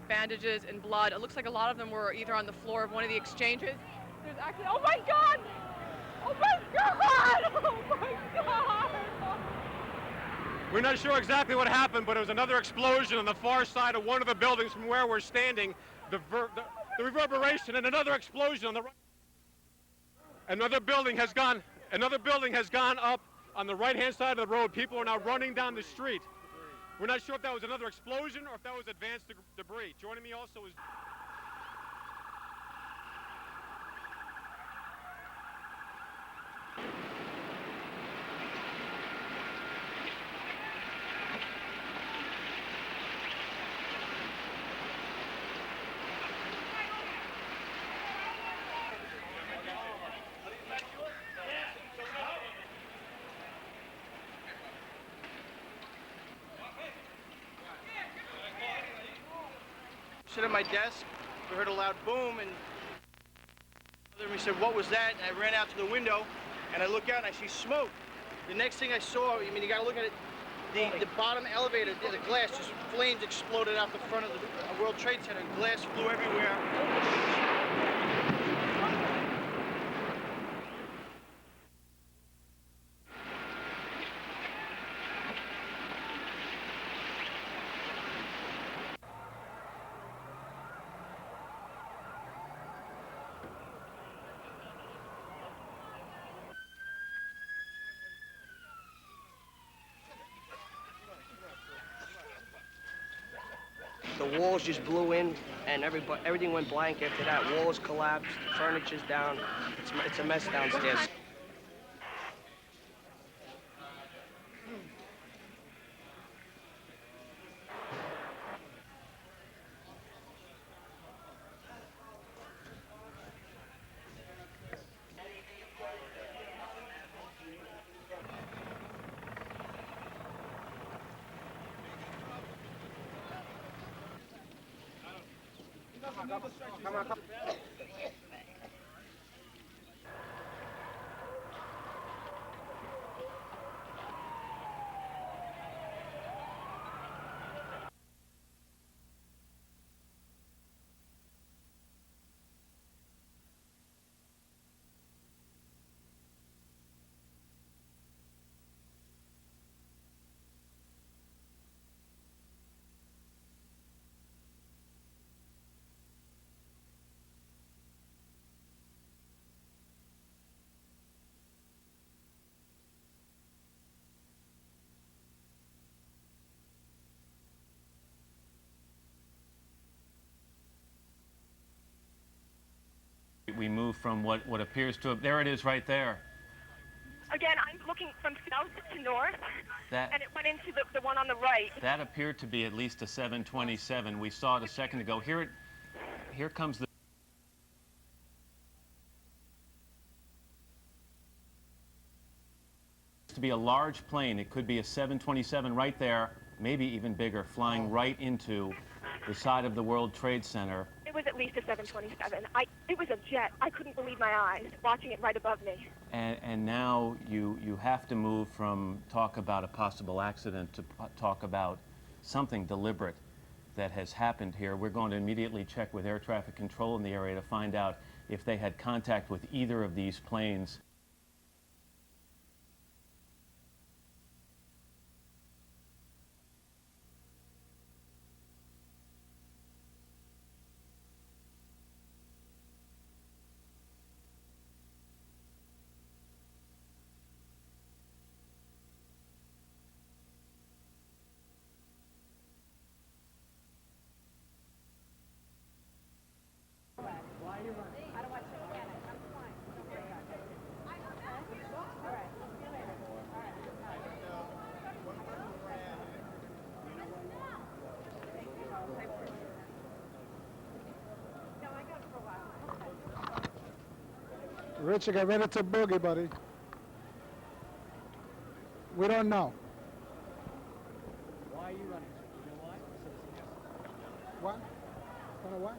bandages and blood. It looks like a lot of them were either on the floor of one of the exchanges. There's actually, oh my God! Oh my God! Oh my God! We're not sure exactly what happened, but it was another explosion on the far side of one of the buildings from where we're standing. The reverberation and another explosion on the right. Another building has gone up on the right-hand side of the road. People are now running down the street. We're not sure if that was another explosion or if that was advanced debris. Joining me also is... Sit at my desk, we heard a loud boom, and we said, what was that? And I ran out to the window, and I look out and I see smoke. The next thing I saw, I mean, you gotta look at it, the bottom elevator, the glass, just flames exploded out the front of the World Trade Center. Glass flew everywhere. The walls just blew in, and everything went blank after that. Walls collapsed, furniture's down. It's a mess downstairs. We move from what appears to have, there it is right there. Again, I'm looking from south to north, and it went into the one on the right. That appeared to be at least a 727. We saw it a second ago. Here comes the... to be a large plane. It could be a 727 right there, maybe even bigger, flying right into the side of the World Trade Center. It was at least a 727. It was a jet. I couldn't believe my eyes watching it right above me. And now you have to move from talk about a possible accident to talk about something deliberate that has happened here. We're going to immediately check with air traffic control in the area to find out if they had contact with either of these planes. Richard, get ready to boogie, buddy. We don't know. Why are you running? You know why? What? What? What?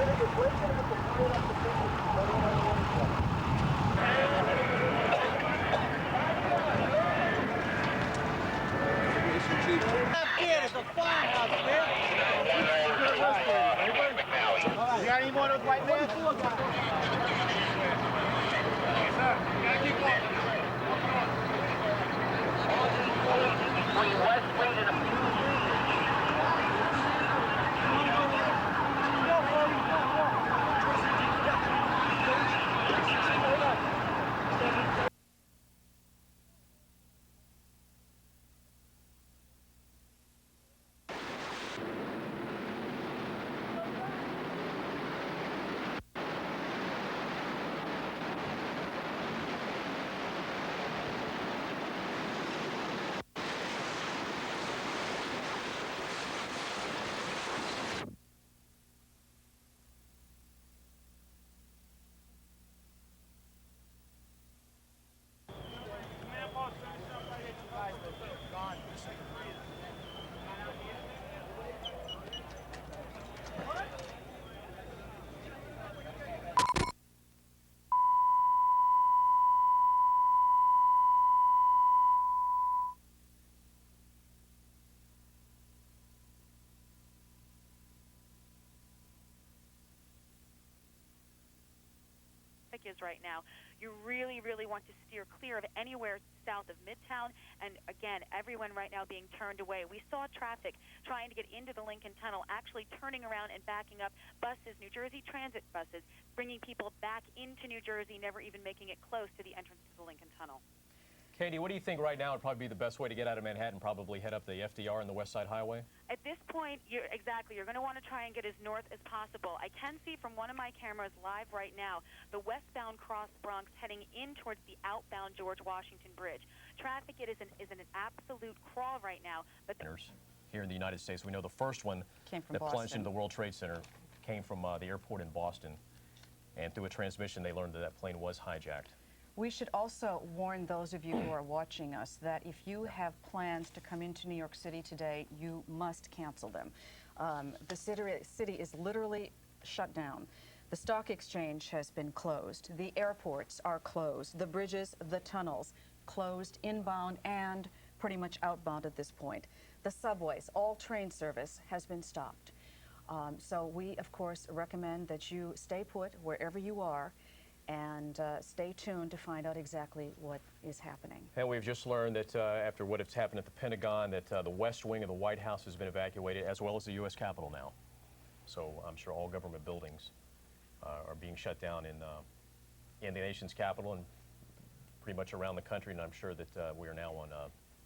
It's a firehouse, man. You got any more of those white men? Is right now. You really, really want to steer clear of anywhere south of Midtown, and again, everyone right now being turned away. We saw traffic trying to get into the Lincoln Tunnel, actually turning around and backing up buses, New Jersey Transit buses, bringing people back into New Jersey, never even making it close to the entrance to the Lincoln Tunnel. Katie, what do you think right now would probably be the best way to get out of Manhattan? Probably head up the FDR and the West Side Highway? At this point, you're going to want to try and get as north as possible. I can see from one of my cameras live right now the westbound cross Bronx heading in towards the outbound George Washington Bridge. Traffic is an absolute crawl right now. But here in the United States, we know the first one that plunged into the World Trade Center came from the airport in Boston. And through a transmission, they learned that that plane was hijacked. We should also warn those of you who are watching us that if you have plans to come into New York City today, you must cancel them. The city is literally shut down. The stock exchange has been closed. The airports are closed. The bridges, the tunnels, closed inbound and pretty much outbound at this point. The subways, all train service has been stopped. So we, of course, recommend that you stay put wherever you are and stay tuned to find out exactly what is happening. And we've just learned that after what has happened at the Pentagon, that the West Wing of the White House has been evacuated, as well as the U.S. Capitol now. So I'm sure all government buildings are being shut down in the nation's capital and pretty much around the country. And I'm sure that we are now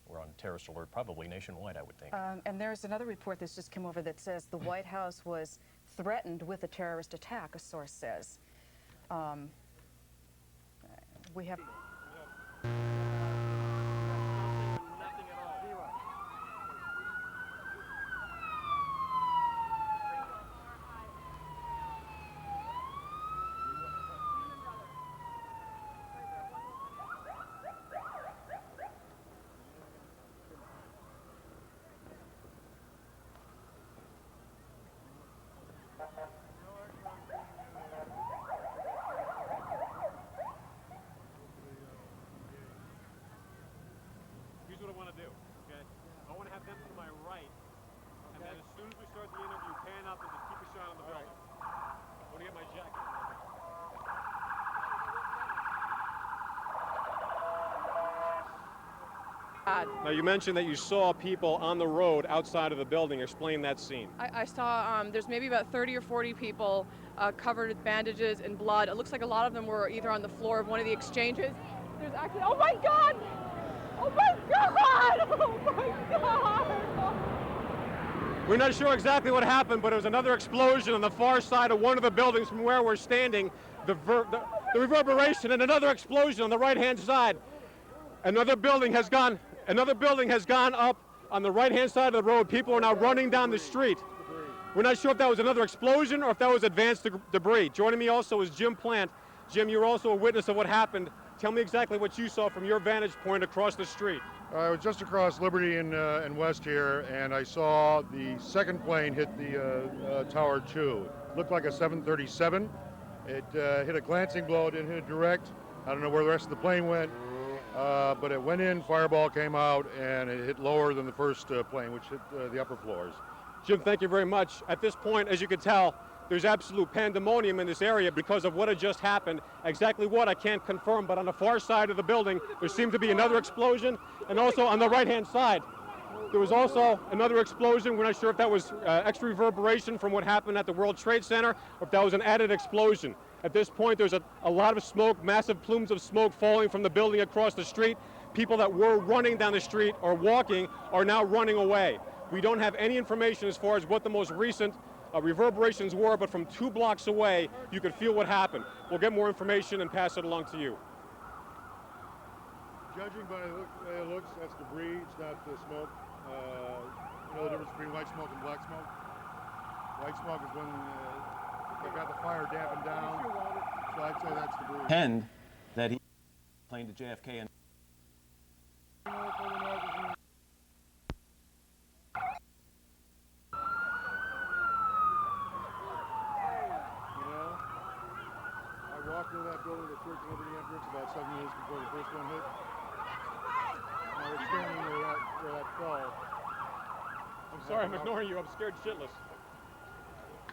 we're on terrorist alert, probably nationwide, I would think. And there's another report that's just come over that says the White House was threatened with a terrorist attack, a source says. We have... Here's what I want to do, okay? I want to have them to my right, and then as soon as we start the interview, pan up and just keep a shot on the building. I want to get my jacket. Now, you mentioned that you saw people on the road outside of the building. Explain that scene. I saw there's maybe about 30 or 40 people covered with bandages and blood. It looks like a lot of them were either on the floor of one of the exchanges. There's actually, oh my God! Oh my God! Oh my God! We're not sure exactly what happened, but it was another explosion on the far side of one of the buildings from where we're standing. The reverberation and another explosion on the right-hand side. Another building has gone up on the right-hand side of the road. People are now running down the street. We're not sure if that was another explosion or if that was advanced debris. Joining me also is Jim Plant. Jim, you're also a witness of what happened Tell me exactly what you saw from your vantage point across the street. I was just across Liberty and West here, and I saw the second plane hit the Tower 2. It looked like a 737. It hit a glancing blow, it didn't hit it direct. I don't know where the rest of the plane went, but it went in, fireball came out, and it hit lower than the first plane, which hit the upper floors. Jim, thank you very much. At this point, as you can tell, there's absolute pandemonium in this area because of what had just happened. Exactly what, I can't confirm, but on the far side of the building, there seemed to be another explosion, and also on the right-hand side, there was also another explosion. We're not sure if that was extra reverberation from what happened at the World Trade Center, or if that was an added explosion. At this point, there's a lot of smoke, massive plumes of smoke falling from the building across the street. People that were running down the street or walking are now running away. We don't have any information as far as what the most recent reverberations were, but from 2 blocks away, you could feel what happened. We'll get more information and pass it along to you. Judging by the way it looks, that's debris, it's not smoke. You know the difference between white smoke and black smoke? White smoke is when they got the fire dampened down, so I'd say that's debris. And that he plane to JFK and walked into that building, the Church of Liberty entrance, about 7 minutes before the first one hit. I was standing where that fell. I'm sorry, I'm ignoring you. I'm scared shitless.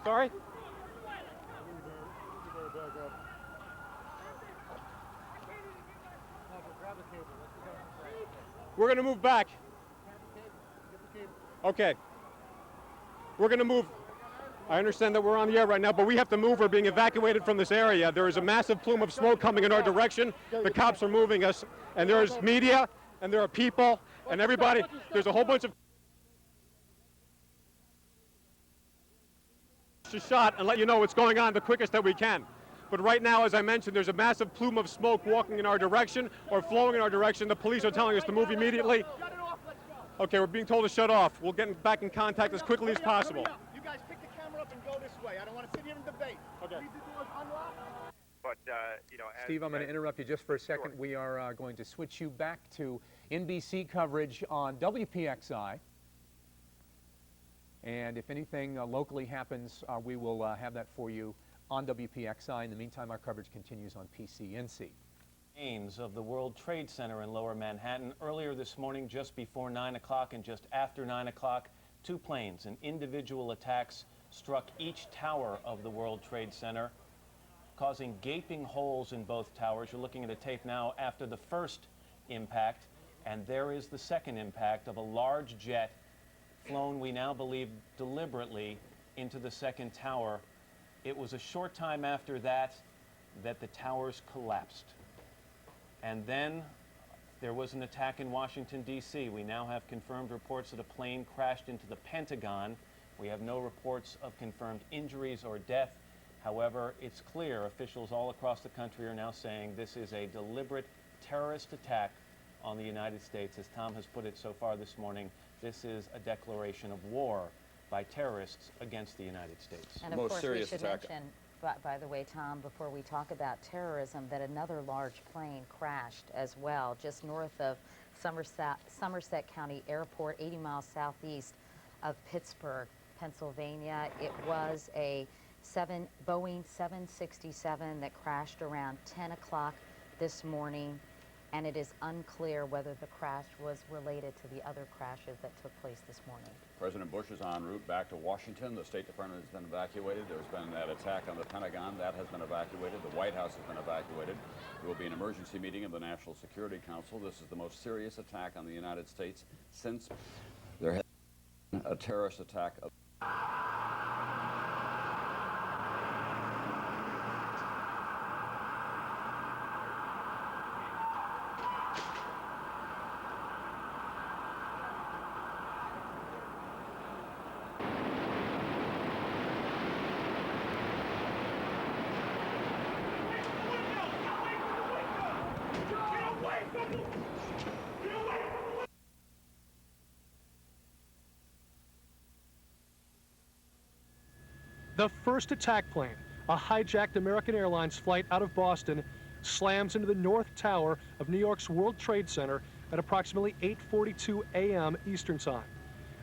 Sorry? You better back up. We're going to move back. Okay. We're going to move. I understand that we're on the air right now, but we have to move. We're being evacuated from this area. There is a massive plume of smoke coming in our direction. The cops are moving us, and there's media, and there are people, and everybody. There's a whole bunch of shot and let you know what's going on the quickest that we can. But right now, as I mentioned, there's a massive plume of smoke walking in our direction or flowing in our direction. The police are telling us to move immediately. Okay, we're being told to shut off. We'll get back in contact as quickly as possible. You guys pick the camera up and go this way. I don't want to sit here and debate. Okay. Leave the doors unlocked. But, you know, Steve, I'm going to interrupt you just for a second. Sure. We are going to switch you back to NBC coverage on WPXI. And if anything locally happens, we will have that for you on WPXI. In the meantime, our coverage continues on PCNC. Of the World Trade Center in Lower Manhattan. Earlier this morning, just before 9 o'clock and just after 9 o'clock, 2 planes and individual attacks struck each tower of the World Trade Center, causing gaping holes in both towers. You're looking at a tape now after the first impact, and there is the second impact of a large jet flown, we now believe, deliberately into the second tower. It was a short time after that that the towers collapsed. And then there was an attack in Washington, D.C. We now have confirmed reports that a plane crashed into the Pentagon. We have no reports of confirmed injuries or death. However, it's clear officials all across the country are now saying this is a deliberate terrorist attack on the United States. As Tom has put it so far this morning, this is a declaration of war by terrorists against the United States. And of course, we should mention, by the way, Tom, before we talk about terrorism, that another large plane crashed as well, just north of Somerset County Airport, 80 miles southeast of Pittsburgh, Pennsylvania. It was a Boeing 767 that crashed around 10 o'clock this morning, and it is unclear whether the crash was related to the other crashes that took place this morning. President Bush is en route back to Washington. The State Department has been evacuated. There's been that attack on the Pentagon. That has been evacuated. The White House has been evacuated. There will be an emergency meeting of the National Security Council. This is the most serious attack on the United States since there has been a terrorist attack. The first attack plane, a hijacked American Airlines flight out of Boston, slams into the North Tower of New York's World Trade Center at approximately 8:42 a.m. Eastern Time.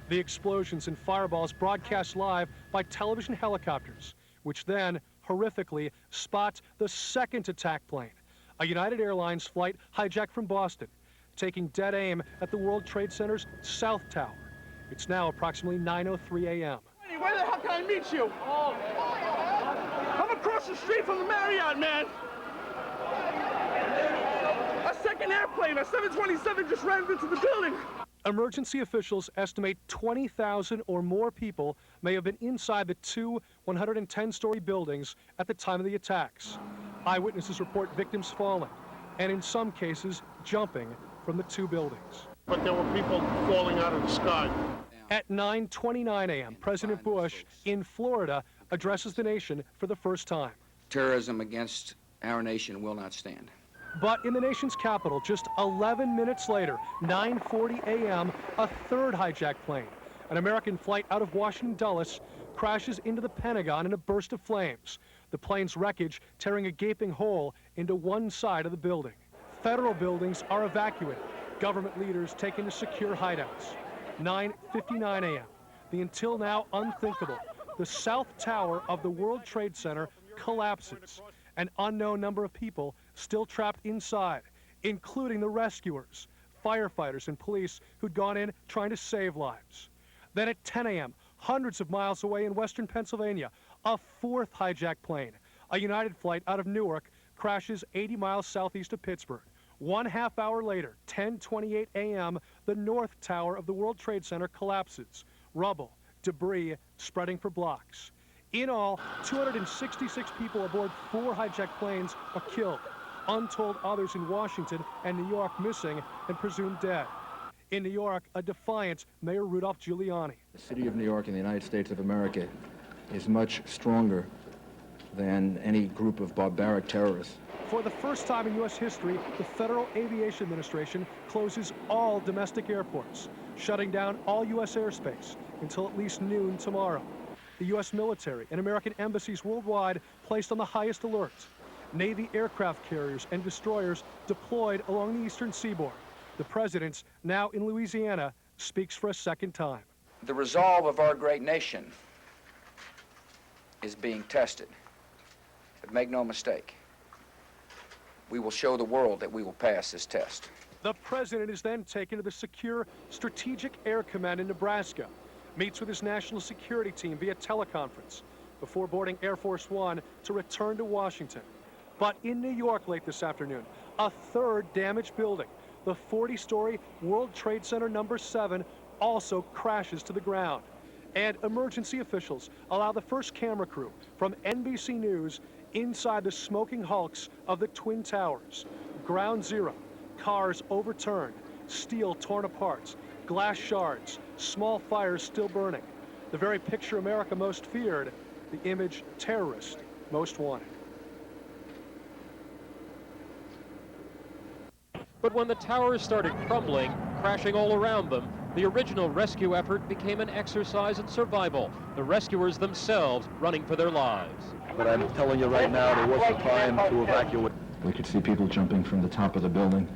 The explosions and fireballs broadcast live by television helicopters, which then, horrifically, spot the second attack plane, a United Airlines flight hijacked from Boston, taking dead aim at the World Trade Center's South Tower. It's now approximately 9:03 a.m. Where the hell can I meet you? I'm across the street from the Marriott, man. A second airplane, a 727, just ran into the building. Emergency officials estimate 20,000 or more people may have been inside the two 110-story buildings at the time of the attacks. Eyewitnesses report victims falling, and in some cases, jumping from the two buildings. But there were people falling out of the sky. At 9:29 a.m., President Bush in Florida addresses the nation for the first time. Terrorism against our nation will not stand. But in the nation's capital, just 11 minutes later, 9:40 a.m., a third hijacked plane, an American flight out of Washington Dulles, crashes into the Pentagon in a burst of flames, the plane's wreckage tearing a gaping hole into one side of the building. Federal buildings are evacuated, government leaders taken to secure hideouts. 9:59 a.m., the until now unthinkable, the South Tower of the World Trade Center collapses. An unknown number of people still trapped inside, including the rescuers, firefighters, and police who'd gone in trying to save lives. Then at 10 a.m., hundreds of miles away in western Pennsylvania, a fourth hijacked plane, a United flight out of Newark, crashes 80 miles southeast of Pittsburgh. 1/2 hour later, 10:28 a.m., the North Tower of the World Trade Center collapses. Rubble, debris spreading for blocks. In all, 266 people aboard 4 hijacked planes are killed. Untold others in Washington and New York missing and presumed dead. In New York, a defiant Mayor Rudolph Giuliani. The city of New York in the United States of America is much stronger than any group of barbaric terrorists. For the first time in U.S. history, the Federal Aviation Administration closes all domestic airports, shutting down all U.S. airspace until at least noon tomorrow. The U.S. military and American embassies worldwide placed on the highest alert. Navy aircraft carriers and destroyers deployed along the eastern seaboard. The president, now in Louisiana, speaks for a second time. The resolve of our great nation is being tested. But make no mistake, we will show the world that we will pass this test. The president is then taken to the secure Strategic Air Command in Nebraska, meets with his national security team via teleconference before boarding Air Force One to return to Washington. But in New York late this afternoon, a third damaged building, the 40-story World Trade Center number 7, also crashes to the ground. And emergency officials allow the first camera crew from NBC News inside the smoking hulks of the Twin Towers. Ground zero, cars overturned, steel torn apart, glass shards, small fires still burning. The very picture America most feared, the image terrorists most wanted. But when the towers started crumbling, crashing all around them, the original rescue effort became an exercise in survival, the rescuers themselves running for their lives. But I'm telling you right now, there was a time to evacuate. We could see people jumping from the top of the building.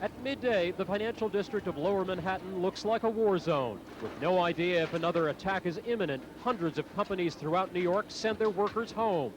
At midday, the financial district of Lower Manhattan looks like a war zone. With no idea if another attack is imminent, hundreds of companies throughout New York sent their workers home.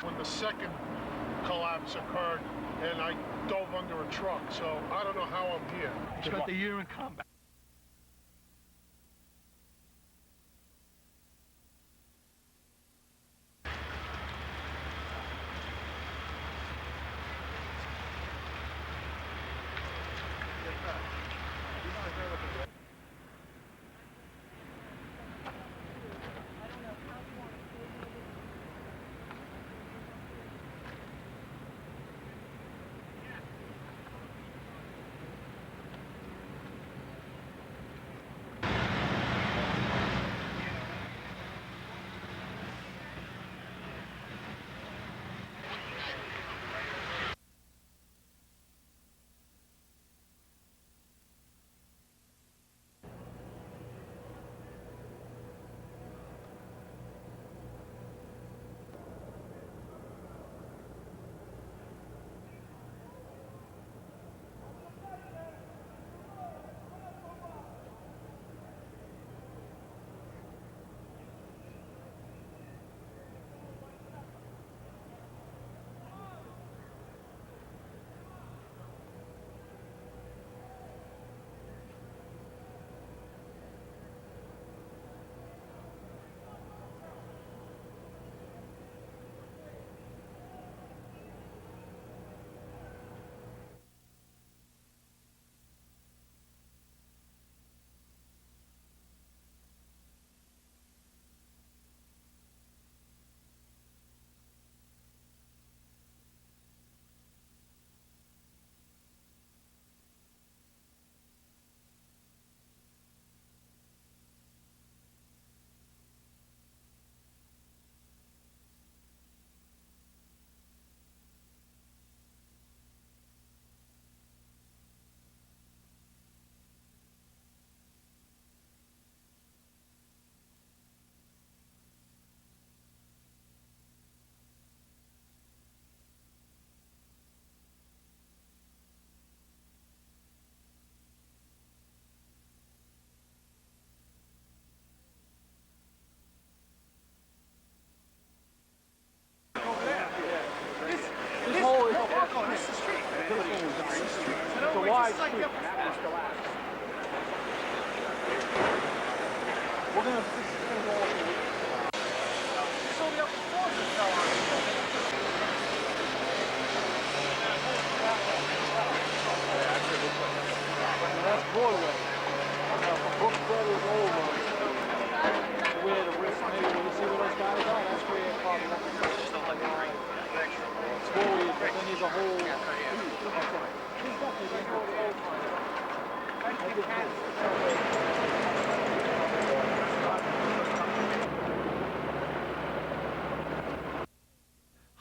when the second collapse occurred, and I dove under a truck, so I don't know how I'm here. Spent the year in combat.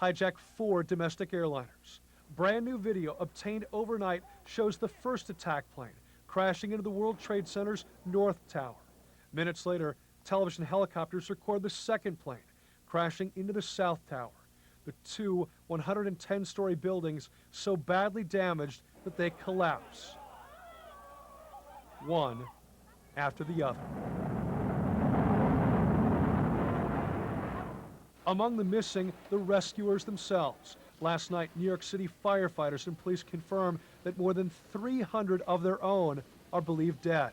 Hijacked 4 domestic airliners. Brand new video obtained overnight shows the first attack plane crashing into the World Trade Center's North Tower. Minutes later, television helicopters record the second plane crashing into the South Tower. The two 110-story buildings so badly damaged that they collapse, one after the other. Among the missing, the rescuers themselves. Last night, New York City firefighters and police confirmed that more than 300 of their own are believed dead.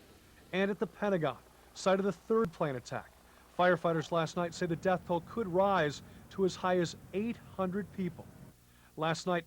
And at the Pentagon, site of the third plane attack, firefighters last night say the death toll could rise to as high as 800 people. Last night,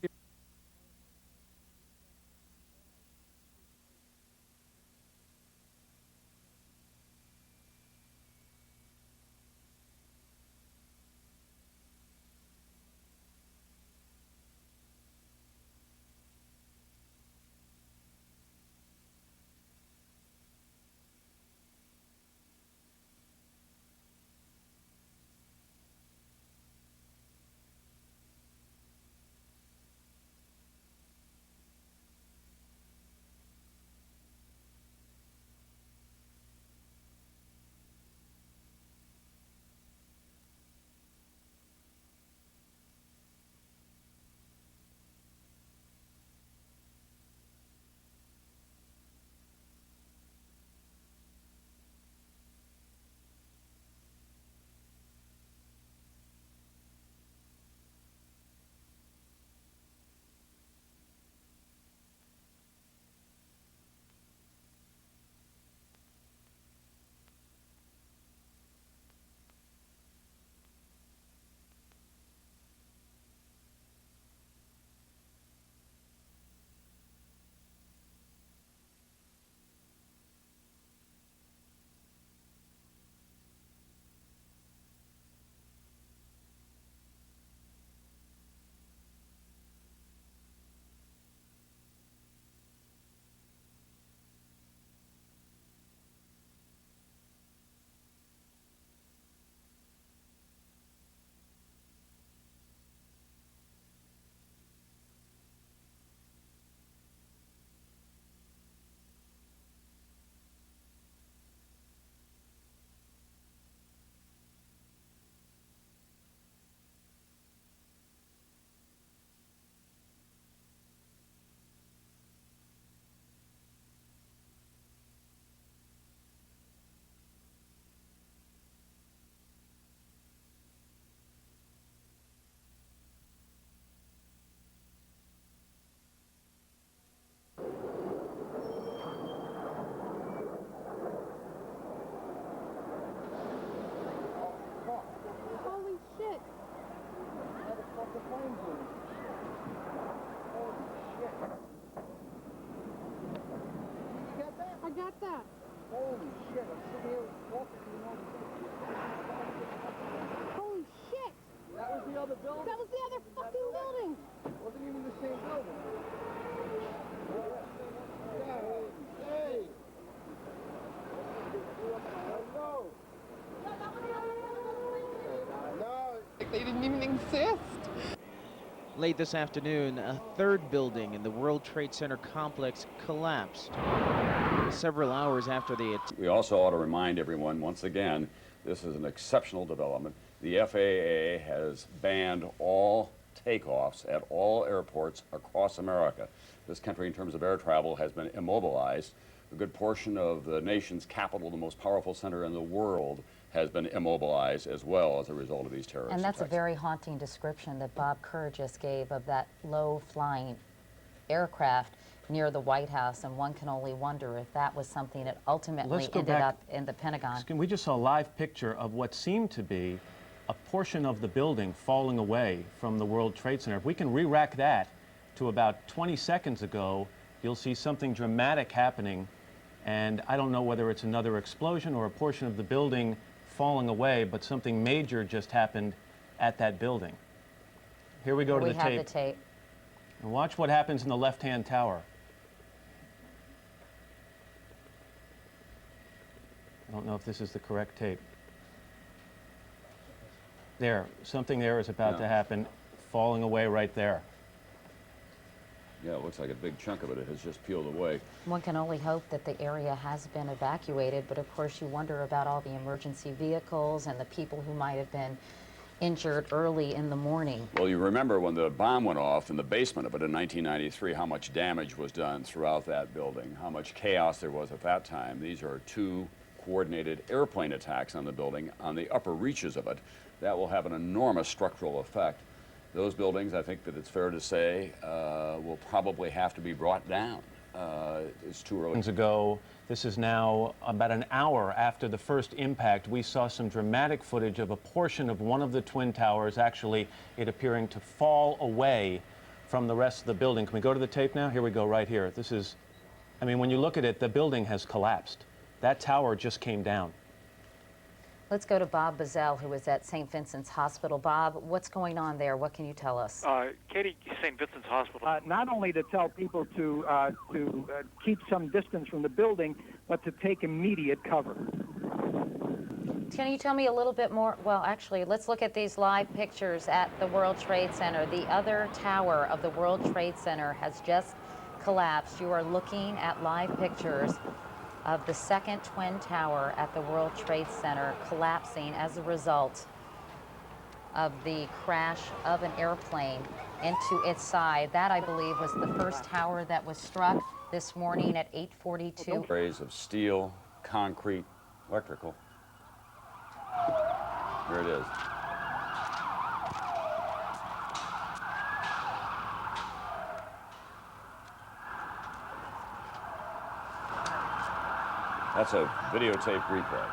mind blowing. Holy shit. You get that? I got that. Holy shit, I'm sitting here walking, you know. Holy shit! That was the other building? That was the other fucking building! Wasn't even the same building. Hey! No! They didn't even exist. Late this afternoon, a third building in the World Trade Center complex collapsed. Several hours after the attack. We also ought to remind everyone, once again, this is an exceptional development. The FAA has banned all takeoffs at all airports across America. This country, in terms of air travel, has been immobilized. A good portion of the nation's capital, the most powerful center in the world, has been immobilized as well as a result of these terrorist And that's attacks. a very haunting description that Bob Kerr just gave of that low-flying aircraft near the White House, and one can only wonder if that was something that ultimately ended up in the Pentagon. We just saw a live picture of what seemed to be a portion of the building falling away from the World Trade Center. If we can re-rack that to about 20 seconds ago, you'll see something dramatic happening, and I don't know whether it's another explosion or a portion of the building falling away, but something major just happened at that building. Here we go to the tape. We have the tape. And watch what happens in the left-hand tower. I don't know if this is the correct tape. There, something there is about to happen, falling away right there. Yeah, it looks like a big chunk of it has just peeled away. One can only hope that the area has been evacuated, but of course you wonder about all the emergency vehicles and the people who might have been injured early in the morning. Well, you remember when the bomb went off in the basement of it in 1993, how much damage was done throughout that building, how much chaos there was at that time. These are two coordinated airplane attacks on the building on the upper reaches of it. That will have an enormous structural effect. Those buildings, I think that it's fair to say, will probably have to be brought down. It's too early. Ago, this is now about an hour after the first impact. We saw some dramatic footage of a portion of one of the twin towers, actually it appearing to fall away from the rest of the building. Can we go to the tape now? Here we go, right here. This is, I mean, when you look at it, the building has collapsed. That tower just came down. Let's go to Bob Bazell, who is at St. Vincent's Hospital. Bob, what's going on there? What can you tell us? Katie, St. Vincent's Hospital. Not only to tell people to keep some distance from the building, but to take immediate cover. Can you tell me a little bit more? Well, actually, let's look at these live pictures at the World Trade Center. The other tower of the World Trade Center has just collapsed. You are looking at live pictures of the second twin tower at the World Trade Center collapsing as a result of the crash of an airplane into its side. That, I believe, was the first tower that was struck this morning at 8:42. Arrays of steel, concrete, electrical. Here it is. That's a videotape replay.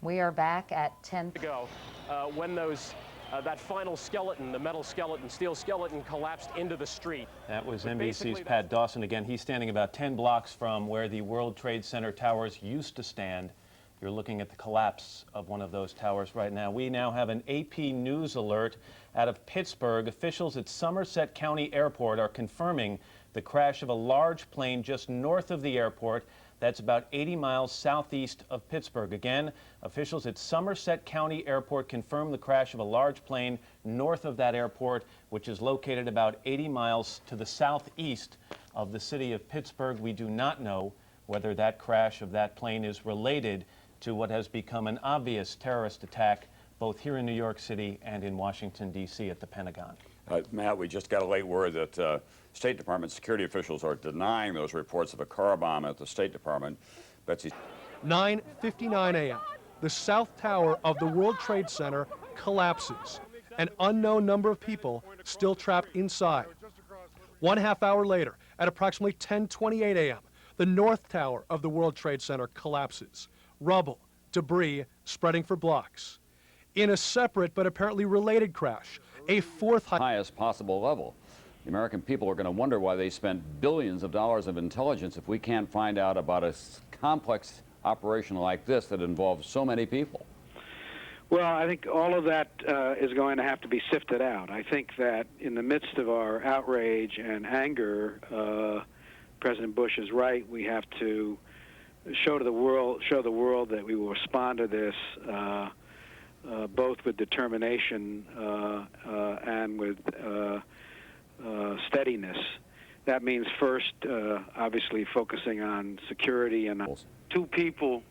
We are back at 10 ago when that final skeleton, the metal skeleton, steel skeleton, collapsed into the street. That was NBC's Pat Dawson again. He's standing about 10 blocks from where the World Trade Center towers used to stand. You're looking at the collapse of one of those towers right now. We now have an AP News alert out of Pittsburgh. Officials at Somerset County Airport are confirming the crash of a large plane just north of the airport. That's about 80 miles southeast of Pittsburgh. Again, officials at Somerset County Airport confirmed the crash of a large plane north of that airport, which is located about 80 miles to the southeast of the city of Pittsburgh. We do not know whether that crash of that plane is related to what has become an obvious terrorist attack both here in New York City and in Washington, D.C. at the Pentagon. Matt, we just got a late word that State Department security officials are denying those reports of a car bomb at the State Department. Betsy. 9:59 a.m. The South Tower of the World Trade Center collapses. An unknown number of people still trapped inside. 1/2 hour later, at approximately 10:28 a.m., the North Tower of the World Trade Center collapses. Rubble, debris spreading for blocks. In a separate but apparently related crash, a fourth highest possible level. The American people are going to wonder why they spent billions of dollars of intelligence if we can't find out about a complex operation like this that involves so many people. Well, I think all of that is going to have to be sifted out. I think that in the midst of our outrage and anger, President Bush is right. We have to show the world that we will respond to this both with determination and with steadiness. That means first, obviously, focusing on security and two people.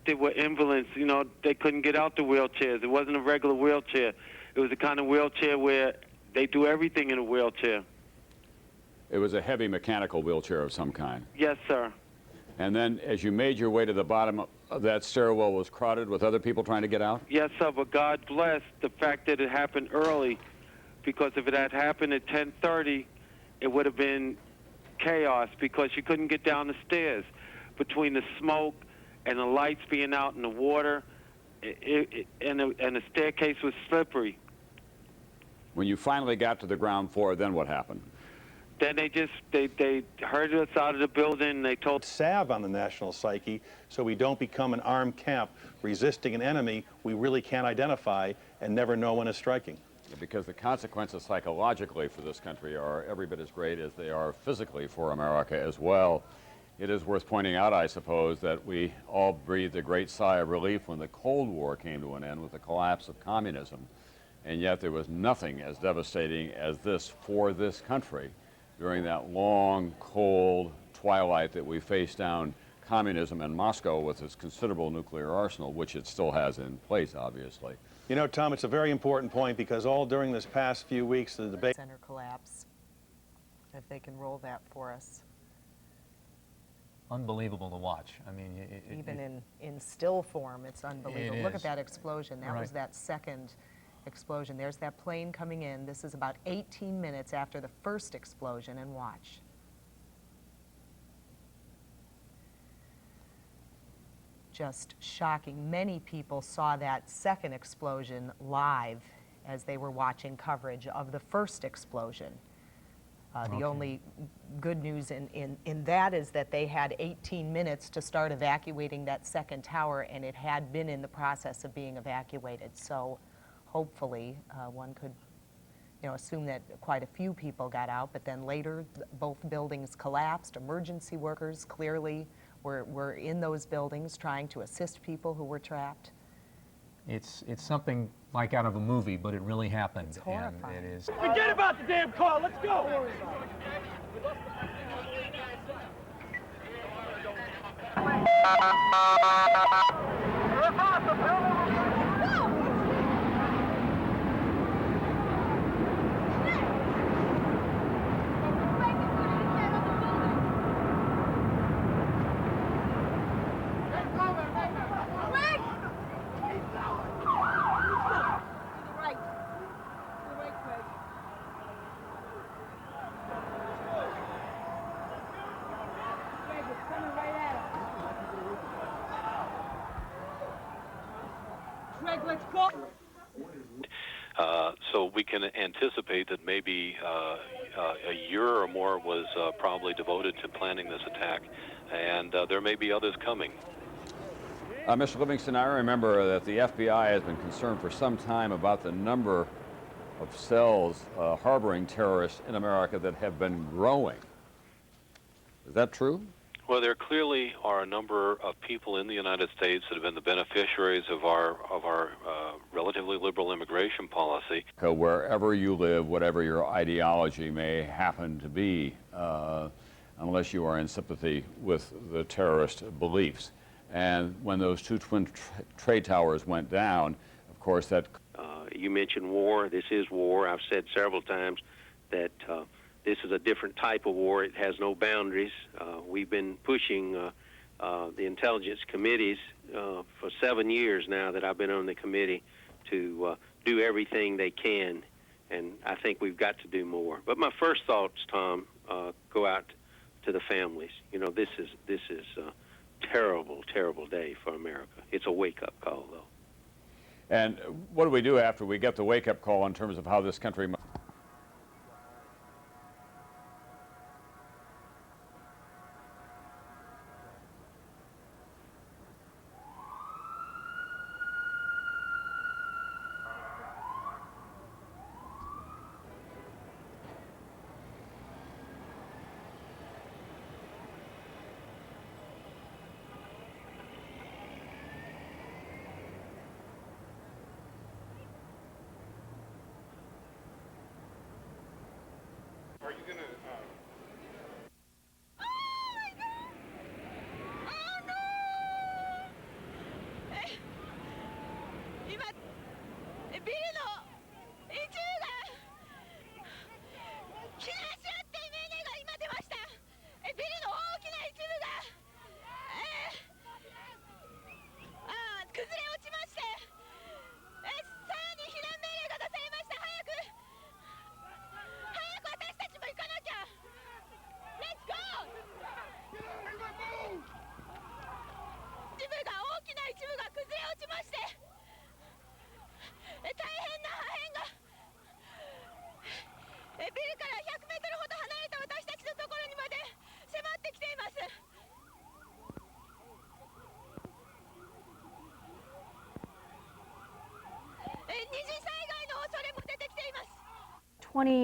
They were invalids, you know, they couldn't get out the wheelchairs. It wasn't a regular wheelchair. It was the kind of wheelchair where they do everything in a wheelchair. It was a heavy mechanical wheelchair of some kind. Yes, sir. And then as you made your way to the bottom of that stairwell was crowded with other people trying to get out? Yes, sir, but God bless the fact that it happened early, because if it had happened at 10:30, it would have been chaos, because you couldn't get down the stairs. Between the smoke and the lights being out in the water, and the staircase was slippery. When you finally got to the ground floor, then what happened? Then they herded us out of the building. They told salve on the national psyche so we don't become an armed camp resisting an enemy we really can't identify and never know when is striking. Because the consequences psychologically for this country are every bit as great as they are physically for America as well. It is worth pointing out, I suppose, that we all breathed a great sigh of relief when the Cold War came to an end with the collapse of communism. And yet there was nothing as devastating as this for this country during that long, cold twilight that we faced down communism in Moscow with its considerable nuclear arsenal, which it still has in place, obviously. You know, Tom, it's a very important point because all during this past few weeks, the debate... Center collapse, if they can roll that for us. Unbelievable to watch. I mean, even in still form, it's unbelievable. Look at that explosion. That was that second explosion. There's that plane coming in. This is about 18 minutes after the first explosion, and watch. Just shocking. Many people saw that second explosion live as they were watching coverage of the first explosion. The only good news in that is that they had 18 minutes to start evacuating that second tower, and it had been in the process of being evacuated. So hopefully one could assume that quite a few people got out, but then later both buildings collapsed. Emergency workers clearly were in those buildings trying to assist people who were trapped. It's something like out of a movie, but it really happened. It's horrifying. And it is. Forget about the damn car. Let's go. So we can anticipate that maybe a year or more was probably devoted to planning this attack, and there may be others coming. Mr. Livingston, I remember that the FBI has been concerned for some time about the number of cells harboring terrorists in America that have been growing. Is that true? Well, there clearly are a number of people in the United States that have been the beneficiaries of our relatively liberal immigration policy. Wherever you live, whatever your ideology may happen to be, unless you are in sympathy with the terrorist beliefs. And when those two twin trade towers went down, of course that... You mentioned war. This is war. I've said several times that this is a different type of war. It has no boundaries. We've been pushing the intelligence committees for 7 years now that I've been on the committee to do everything they can, and I think we've got to do more. But my first thoughts, Tom, go out to the families. You know, this is a terrible, terrible day for America. It's a wake-up call, though. And what do we do after we get the wake-up call in terms of how this country... Are you gonna?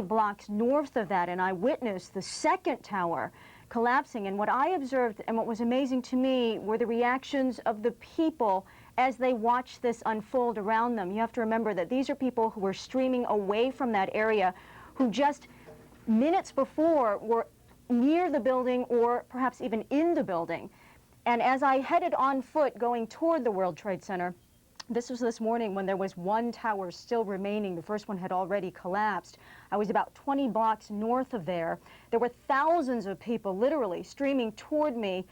Blocks north of that, and I witnessed the second tower collapsing. And what I observed and what was amazing to me were the reactions of the people as they watched this unfold around them. You have to remember that these are people who were streaming away from that area, who just minutes before were near the building or perhaps even in the building. And as I headed on foot going toward the World Trade Center, this was this morning when there was one tower still remaining. The first one had already collapsed. I was about 20 blocks north of there. There were thousands of people literally streaming toward me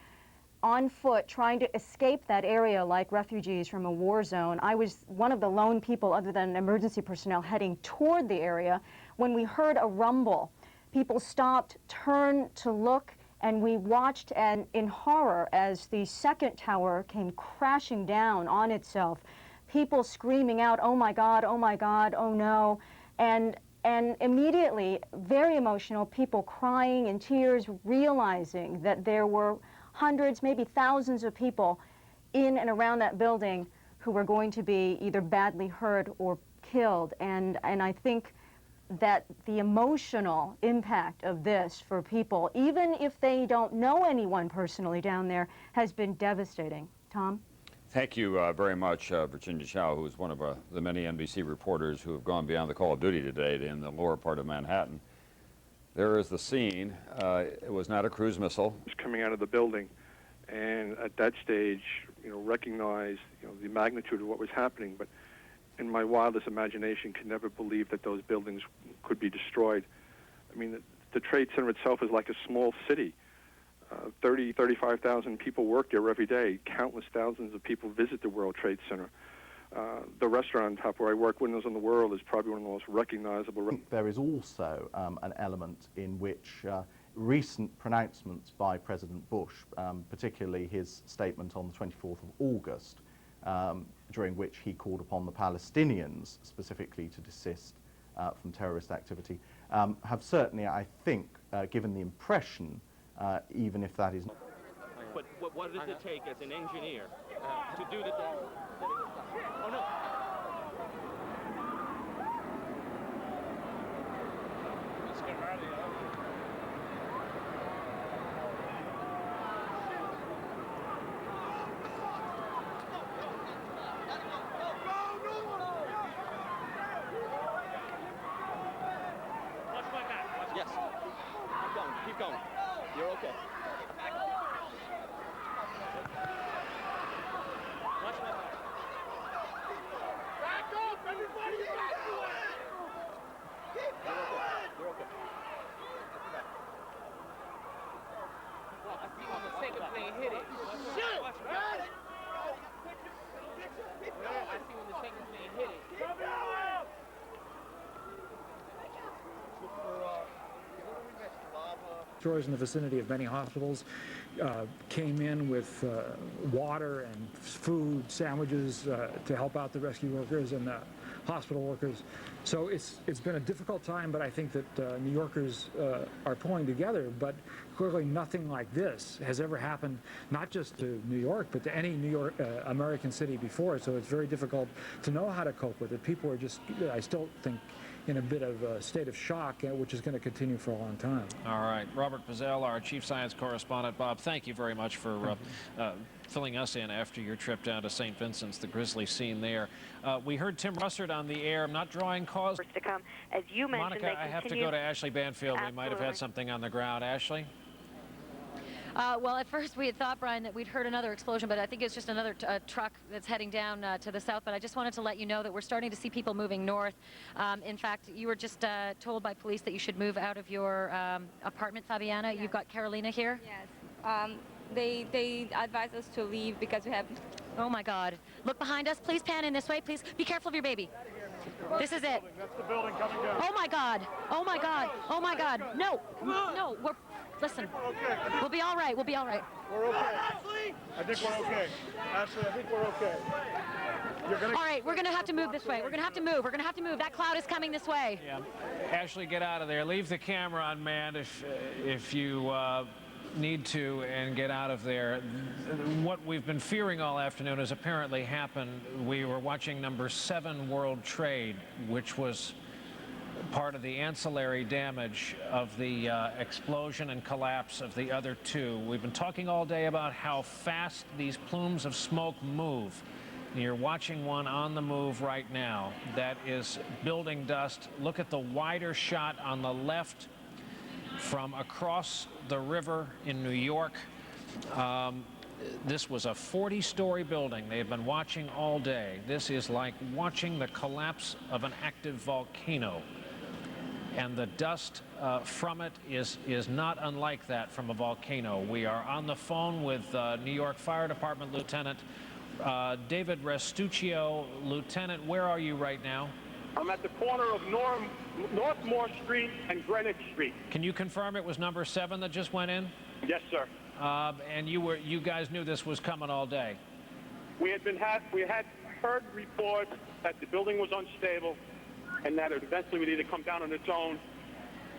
on foot, trying to escape that area like refugees from a war zone. I was one of the lone people, other than emergency personnel, heading toward the area when we heard a rumble. People stopped, turned to look, and we watched in horror as the second tower came crashing down on itself. People screaming out, "Oh my God, oh my God, oh no." And immediately, very emotional, people crying in tears, realizing that there were hundreds, maybe thousands of people in and around that building who were going to be either badly hurt or killed. And I think that the emotional impact of this for people, even if they don't know anyone personally down there, has been devastating. Tom? Thank you very much, Virginia Chow, who is one of the many NBC reporters who have gone beyond the call of duty today in the lower part of Manhattan. There is the scene. It was not a cruise missile. It's coming out of the building, and at that stage, recognized, the magnitude of what was happening. But in my wildest imagination, could never believe that those buildings could be destroyed. I mean, the Trade Center itself is like a small city. 35,000 people work there every day. Countless thousands of people visit the World Trade Center. The restaurant on top where I work, Windows on the World, is probably one of the most recognizable. There is also an element in which recent pronouncements by President Bush, particularly his statement on the 24th of August, during which he called upon the Palestinians specifically to desist from terrorist activity, have certainly, I think, given the impression, even if that is not. But what does it take as an engineer to do the... Oh, no. Let's get ready. Watch my back. Yes. Keep going. Keep going. You're okay. Watch my back. Back up, everybody! Back away! You're okay. You're okay. Well, I see on the second plane hit it. Shit! Watch my back. I see when the second plane hit it. stores in the vicinity of many hospitals came in with water and food, sandwiches to help out the rescue workers and the hospital workers. So it's been a difficult time, but I think that New Yorkers are pulling together. But clearly nothing like this has ever happened, not just to New York, but to any New York American city before. So it's very difficult to know how to cope with it. People are just, I still think, in a bit of a state of shock, which is going to continue for a long time. All right. Robert Pazell, our chief science correspondent. Bob, thank you very much for filling us in after your trip down to St. Vincent's, the grisly scene there. We heard Tim Russert on the air. I'm not drawing cause. To come. As you mentioned, Monica, I have to go to Ashley Banfield. Absolutely. We might have had something on the ground. Ashley? Well, at first we had thought, Brian, that we'd heard another explosion, but I think it's just another truck that's heading down to the south. But I just wanted to let you know that we're starting to see people moving north. In fact, you were just told by police that you should move out of your apartment, Fabiana. Yes. You've got Carolina here? Yes. They advised us to leave because we have... Oh, my God. Look behind us. Please pan in this way. Please be careful of your baby. This is it. That's the building coming down. Oh, my God. Oh, my God. Oh, my God. No. No. Listen. We'll be all right. We'll be all right. We're okay. Ashley? I think we're okay. Ashley, I think we're okay. All right, we're going to have to move this way. We're going to have to move. We're going to have to move. That cloud is coming this way. Yeah. Ashley, get out of there. Leave the camera unmanned if you need to, and get out of there. What we've been fearing all afternoon has apparently happened. We were watching number 7 World Trade, which was part of the ancillary damage of the explosion and collapse of the other 2. We've been talking all day about how fast these plumes of smoke move. You're watching one on the move right now. That is building dust. Look at the wider shot on the left from across the river in New York. This was a 40-story building. They've been watching all day. This is like watching the collapse of an active volcano. And the dust from it is not unlike that from a volcano. We are on the phone with New York Fire Department Lieutenant David Restuccio. Lieutenant, where are you right now? I'm at the corner of Northmore Street and Greenwich Street. Can you confirm it was number 7 that just went in? Yes, sir. And you guys knew this was coming all day? We had heard reports that the building was unstable and that it eventually would either come down on its own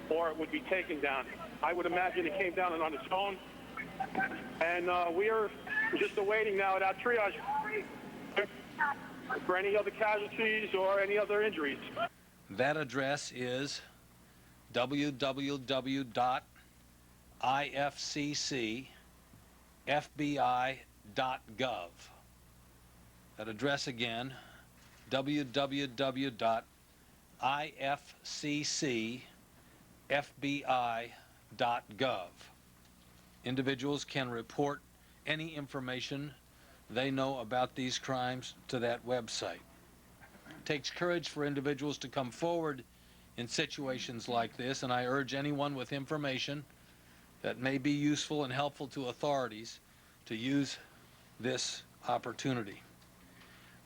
or it would be taken down. I would imagine it came down on its own. And we are just awaiting now at our triage for any other casualties or any other injuries. That address is www.ifccfbi.gov. That address again, www.ifccfbi.gov. Individuals can report any information they know about these crimes to that website. It takes courage for individuals to come forward in situations like this, and I urge anyone with information that may be useful and helpful to authorities to use this opportunity.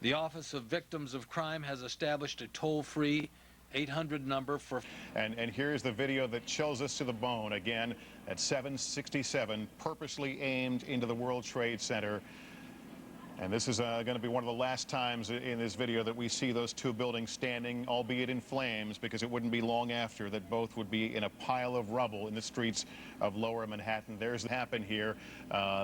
The Office of Victims of Crime has established a toll-free 800 number for... And here's the video that chills us to the bone again at 7:67, purposely aimed into the World Trade Center. And this is going to be one of the last times in this video that we see those 2 buildings standing, albeit in flames, because it wouldn't be long after that both would be in a pile of rubble in the streets of Lower Manhattan. There's what happened here.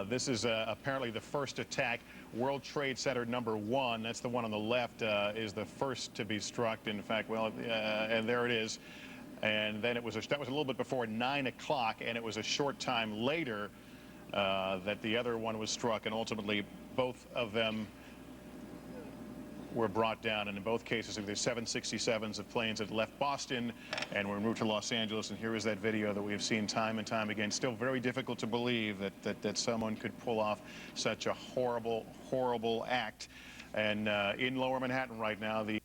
This is apparently the first attack. World Trade Center number 1, that's the one on the left, is the first to be struck. In fact, well, and there it is. And then that was a little bit before 9 o'clock, and it was a short time later that the other one was struck, and ultimately both of them were brought down. And in both cases, the 767s of planes that left Boston and were en route to Los Angeles. And here is that video that we have seen time and time again. Still very difficult to believe that someone could pull off such a horrible, horrible act. And in Lower Manhattan right now, the